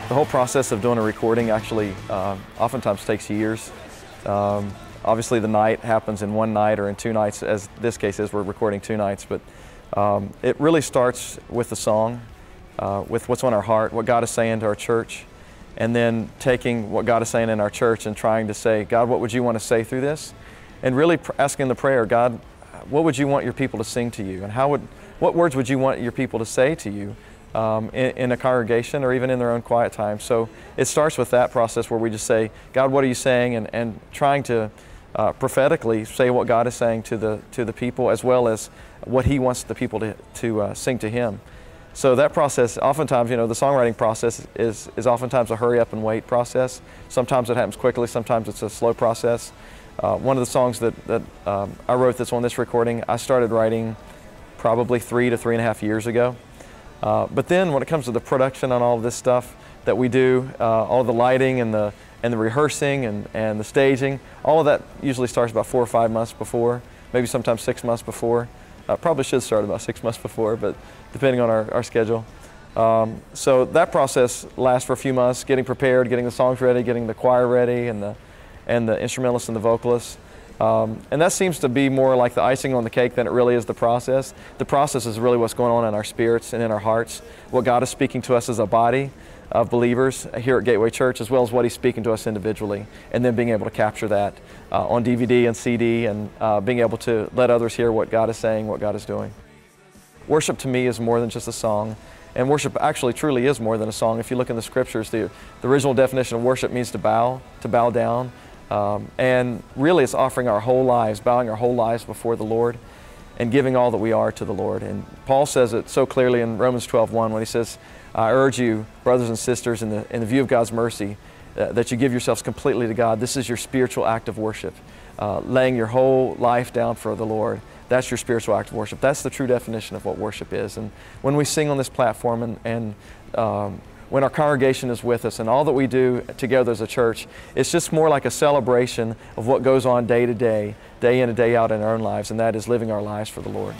The whole process of doing a recording actually oftentimes takes years. Obviously the night happens in one night or in 2 nights, as this case is, we're recording 2 nights, but it really starts with the song, with what's on our heart, what God is saying to our church, and then taking what God is saying in our church and trying to say, God, what would you want to say through this? And really asking the prayer, God, what would you want your people to sing to you? And what words would you want your people to say to you in a congregation or even in their own quiet time? So it starts with that process where we just say, God, what are you saying? And trying to prophetically say what God is saying to the people, as well as what He wants the people to sing to Him. So that process, oftentimes, the songwriting process is oftentimes a hurry up and wait process. Sometimes it happens quickly, sometimes it's a slow process. One of the songs that I wrote that's on this recording, I started writing probably 3 to 3.5 years ago. But then when it comes to the production on all of this stuff that we do, all the lighting and the rehearsing and the staging, all of that usually starts about 4 or 5 months before, maybe sometimes 6 months before. Probably should start about 6 months before, but depending on our schedule. So that process lasts for a few months, getting prepared, getting the songs ready, getting the choir ready, and the instrumentalists and the vocalists. And that seems to be more like the icing on the cake than it really is the process. The process is really what's going on in our spirits and in our hearts, what God is speaking to us as a body of believers here at Gateway Church, as well as what He's speaking to us individually, and then being able to capture that on DVD and CD, and being able to let others hear what God is saying, what God is doing. Worship to me is more than just a song, and worship actually truly is more than a song. If you look in the scriptures, the original definition of worship means to bow down. And really it's offering our whole lives, bowing our whole lives before the Lord and giving all that we are to the Lord. And Paul says it so clearly in Romans 12:1 when he says, I urge you, brothers and sisters, in the view of God's mercy, that you give yourselves completely to God. This is your spiritual act of worship, laying your whole life down for the Lord. That's your spiritual act of worship. That's the true definition of what worship is. And when we sing on this platform and when our congregation is with us and all that we do together as a church, it's just more like a celebration of what goes on day to day, day in and day out in our own lives, and that is living our lives for the Lord.